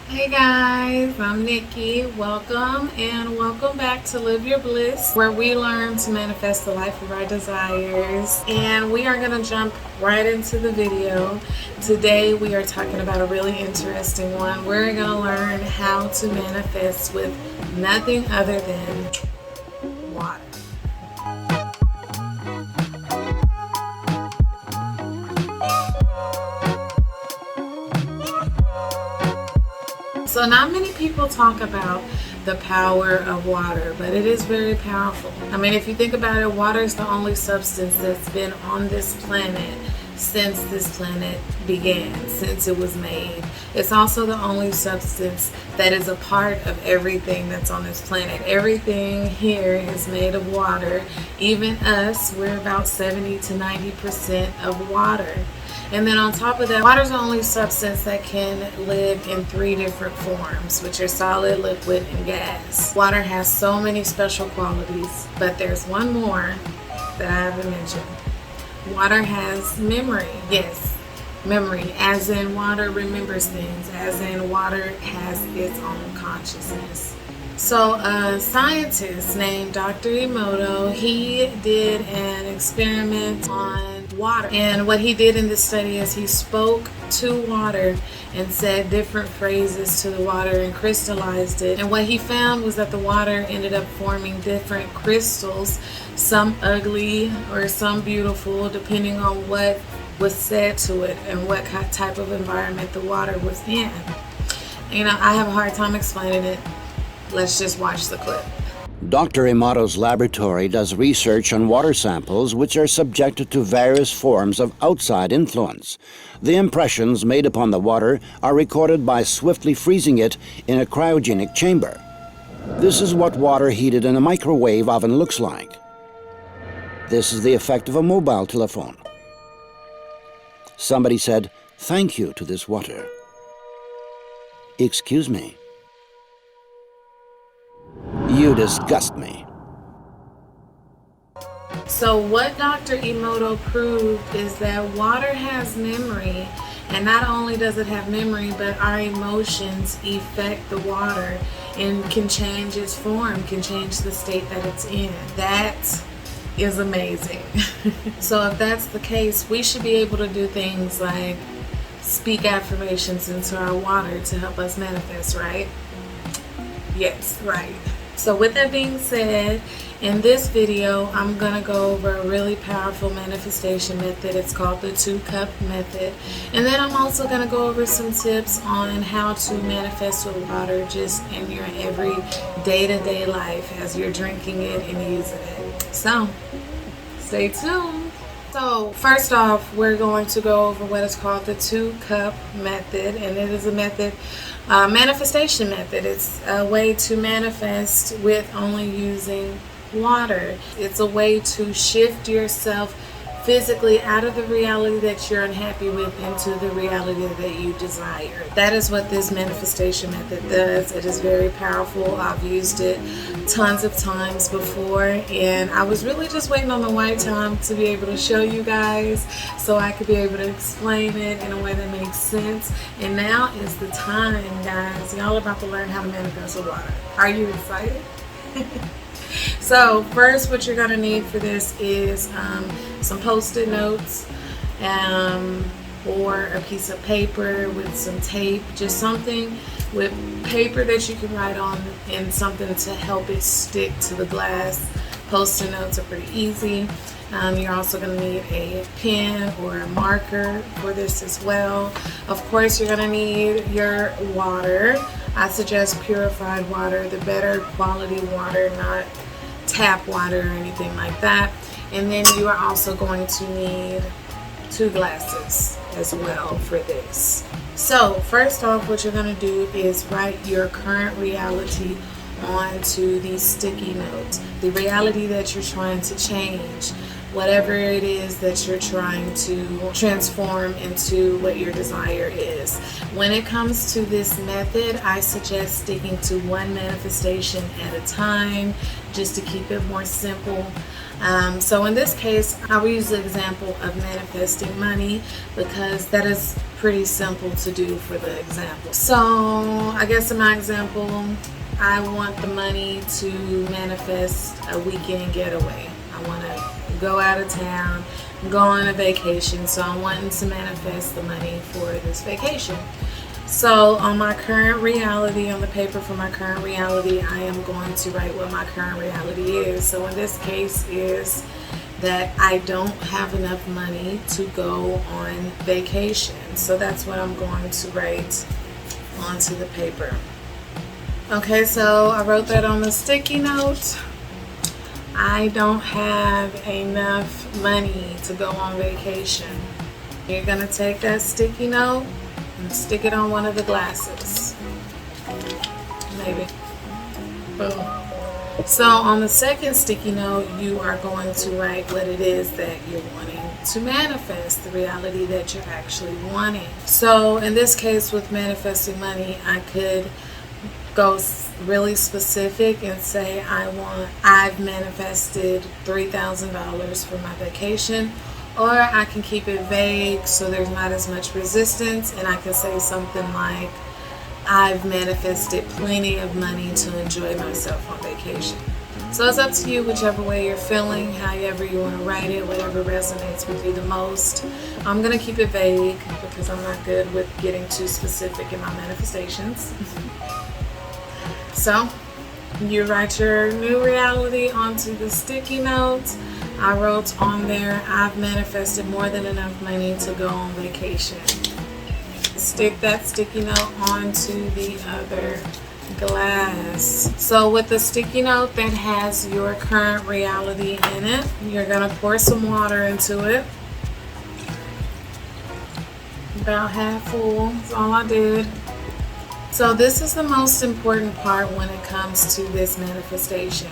Hey guys, I'm Nikki. Welcome and welcome back to Live Your Bliss, where we learn to manifest the life of our desires. And we are going to jump right into the video. Today we are talking about a really interesting one. We're going to learn how to manifest with nothing other than water. So not many people talk about the power of water, but it is very powerful. I mean, if you think about it, water is the only substance that's been on this planet since this planet began, since it was made. It's also the only substance that is a part of everything that's on this planet. Everything here is made of water. Even us, we're about 70 to 90% of water. And then on top of that, water is the only substance that can live in 3 different forms, which are solid, liquid, and gas. Water has so many special qualities, but there's one more that I haven't mentioned. Water has memory. Yes, memory, as in water remembers things, as in water has its own consciousness. So a scientist named Dr. Emoto, he did an experiment on water. And what he did in this study is he spoke to water and said different phrases to the water and crystallized it. And what he found was that the water ended up forming different crystals, some ugly or some beautiful, depending on what was said to it and what type of environment the water was in. You know, I have a hard time explaining it. Let's just watch the clip. Dr. Emoto's laboratory does research on water samples which are subjected to various forms of outside influence. The impressions made upon the water are recorded by swiftly freezing it in a cryogenic chamber. This is what water heated in a microwave oven looks like. This is the effect of a mobile telephone. Somebody said, "Thank you" to this water. Excuse me. You disgust me. So what Dr. Emoto proved is that water has memory, and not only does it have memory, but our emotions affect the water and can change its form, can change the state that it's in. That is amazing. So if that's the case, we should be able to do things like speak affirmations into our water to help us manifest, right? Yes, right. So with that being said, in this video, I'm going to go over a really powerful manifestation method. It's called the 2-cup method. And then I'm also going to go over some tips on how to manifest with water just in your every day-to-day life as you're drinking it and using it. So, stay tuned. So first off, we're going to go over what is called the 2-cup method, and it is a method, manifestation method. It's a way to manifest with only using water. It's a way to shift yourself physically out of the reality that you're unhappy with into the reality that you desire. That is what this manifestation method does. It is very powerful. I've used it tons of times before, and I was really just waiting on the right time to be able to show you guys so I could be able to explain it in a way that makes sense. And now is the time, guys. Y'all about to learn how to manifest with water. Are you excited? So first, what you're going to need for this is some Post-it notes or a piece of paper with some tape, just something with paper that you can write on and something to help it stick to the glass. Post-it notes are pretty easy. You're also going to need a pen or a marker for this as well. Of course, you're going to need your water. I suggest purified water, the better quality water, not tap water or anything like that. And then you are also going to need 2 glasses as well for this. So first off, what you're going to do is write your current reality onto these sticky notes, the reality that you're trying to change. whatever it is that you're trying to transform into what your desire is. When it comes to this method, I suggest sticking to one manifestation at a time, just to keep it more simple. So in this case, I will use the example of manifesting money because that is pretty simple to do for the example. So I guess in my example, I want the money to manifest a weekend getaway. I want to go out of town, go on a vacation, so I'm wanting to manifest the money for this vacation. So on my current reality, on the paper for my current reality, I am going to write what my current reality is. So in this case is that I don't have enough money to go on vacation. So that's what I'm going to write onto the paper. Okay, so I wrote that on the sticky note. I don't have enough money to go on vacation. You're going to take that sticky note and stick it on one of the glasses. Maybe. Boom. So on the second sticky note, you are going to write what it is that you're wanting to manifest, the reality that you're actually wanting. So in this case with manifesting money, I could go really specific and say I've manifested $3,000 for my vacation, or I can keep it vague so there's not as much resistance, and I can say something like I've manifested plenty of money to enjoy myself on vacation. So it's up to you, whichever way you're feeling, however you want to write it, whatever resonates with you the most. I'm going to keep it vague because I'm not good with getting too specific in my manifestations. So you write your new reality onto the sticky notes. I wrote on there, I've manifested more than enough money to go on vacation. Stick that sticky note onto the other glass. So with the sticky note that has your current reality in it, you're going to pour some water into it. About half full, that's all I did. So this is the most important part when it comes to this manifestation.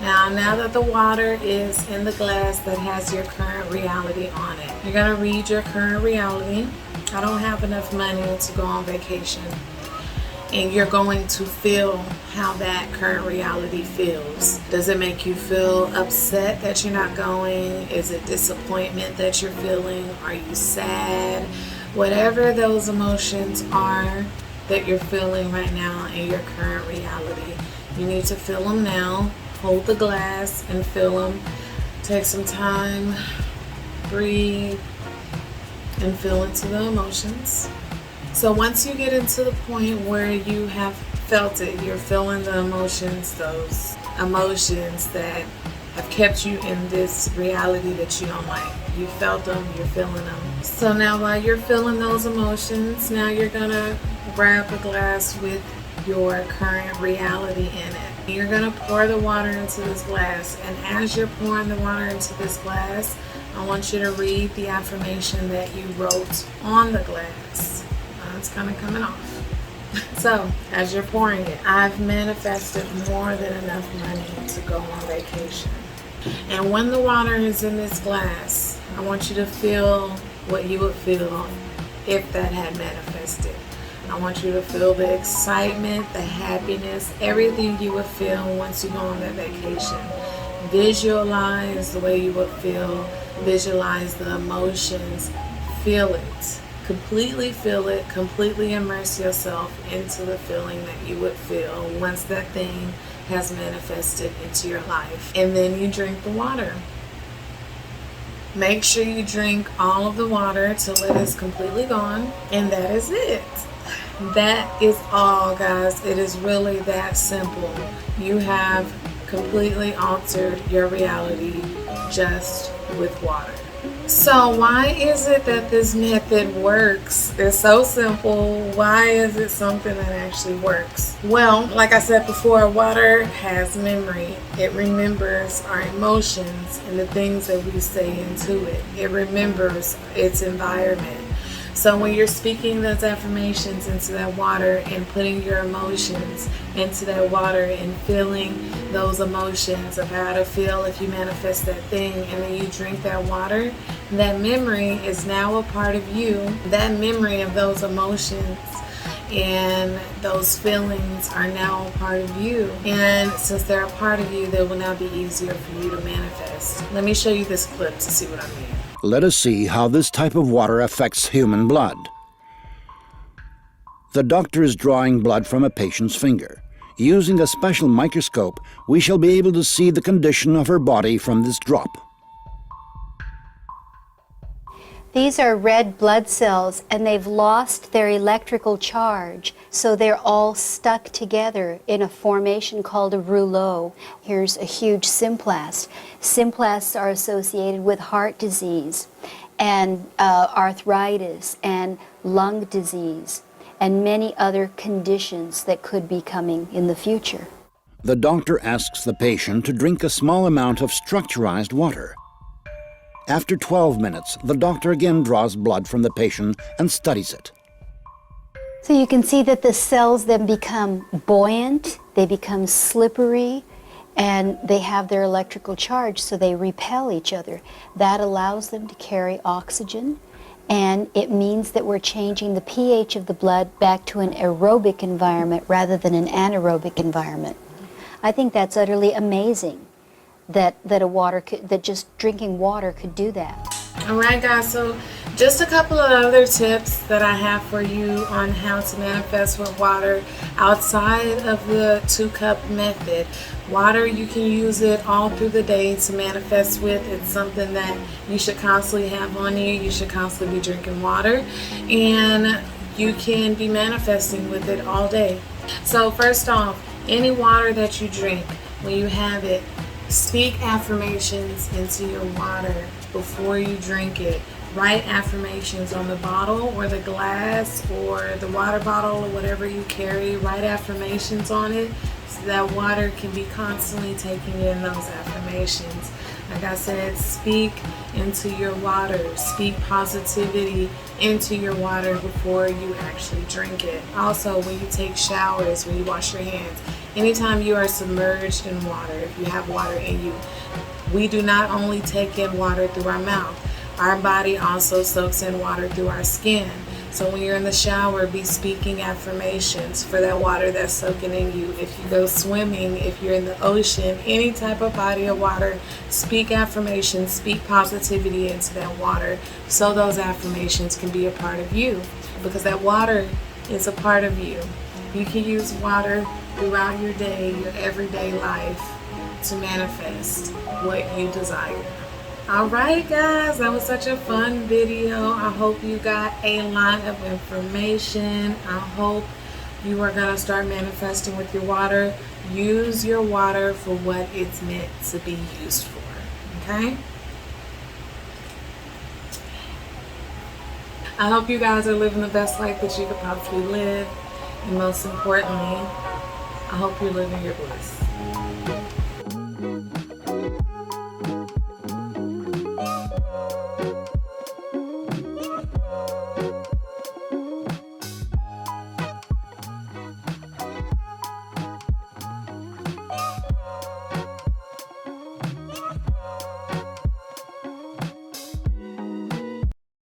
Now that the water is in the glass that has your current reality on it, you're going to read your current reality. I don't have enough money to go on vacation. And you're going to feel how that current reality feels. Does it make you feel upset that you're not going? Is it disappointment that you're feeling? Are you sad? Whatever those emotions are that you're feeling right now in your current reality, you need to feel them now. Hold the glass and feel them. Take some time, breathe, and feel into the emotions. So once you get into the point where you have felt it, you're feeling the emotions, those emotions that have kept you in this reality that you don't like. You felt them, you're feeling them. So now while you're feeling those emotions, now you're gonna grab a glass with your current reality in it. You're gonna pour the water into this glass, and as you're pouring the water into this glass, I want you to read the affirmation that you wrote on the glass. It's kind of coming off. So as you're pouring it, I've manifested more than enough money to go on vacation. And when the water is in this glass, I want you to feel what you would feel if that had manifested. I want you to feel the excitement, the happiness, everything you would feel once you go on that vacation. Visualize the way you would feel. Visualize the emotions. Feel it. Completely feel it. Completely immerse yourself into the feeling that you would feel once that thing has manifested into your life. And then you drink the water. Make sure you drink all of the water till it is completely gone. And that is it. That is all, guys. It is really that simple. You have completely altered your reality just with water. So why is it that this method works? It's so simple. Why is it something that actually works? Well, like I said before, water has memory. It remembers our emotions and the things that we say into it. It remembers its environment. So when you're speaking those affirmations into that water and putting your emotions into that water and feeling those emotions of how to feel if you manifest that thing, and then you drink that water, that memory is now a part of you. That memory of those emotions and those feelings are now a part of you. And since they're a part of you, they will now be easier for you to manifest. Let me show you this clip to see what I mean. Let us see how this type of water affects human blood. The doctor is drawing blood from a patient's finger. Using a special microscope, we shall be able to see the condition of her body from this drop. These are red blood cells, and they've lost their electrical charge, so they're all stuck together in a formation called a rouleau. Here's a huge symplast. Symplasts are associated with heart disease and arthritis and lung disease and many other conditions that could be coming in the future. The doctor asks the patient to drink a small amount of structurized water. After 12 minutes, the doctor again draws blood from the patient and studies it. So you can see that the cells then become buoyant, they become slippery, and they have their electrical charge, so they repel each other. That allows them to carry oxygen, and it means that we're changing the pH of the blood back to an aerobic environment rather than an anaerobic environment. I think that's utterly amazing. That just drinking water could do that. All right, guys, so just a couple of other tips that I have for you on how to manifest with water outside of the 2-cup method. Water, you can use it all through the day to manifest with. It's something that you should constantly have on you. You should constantly be drinking water, and you can be manifesting with it all day. So first off, any water that you drink, when you have it, speak affirmations into your water before you drink it. Write affirmations on the bottle or the glass or the water bottle or whatever you carry. Write affirmations on it so that water can be constantly taking in those affirmations. Like I said, speak into your water. Speak positivity into your water before you actually drink it. Also, when you take showers, when you wash your hands, anytime you are submerged in water, if you have water in you, we do not only take in water through our mouth. Our body also soaks in water through our skin. So when you're in the shower, be speaking affirmations for that water that's soaking in you. If you go swimming, if you're in the ocean, any type of body of water, speak affirmations, speak positivity into that water so those affirmations can be a part of you, because that water is a part of you. You can use water throughout your day, your everyday life, to manifest what you desire. Alright guys, that was such a fun video. I hope you got a lot of information. I hope you are going to start manifesting with your water. Use your water for what it's meant to be used for. Okay? I hope you guys are living the best life that you could possibly live. And most importantly, I hope you're living your bliss.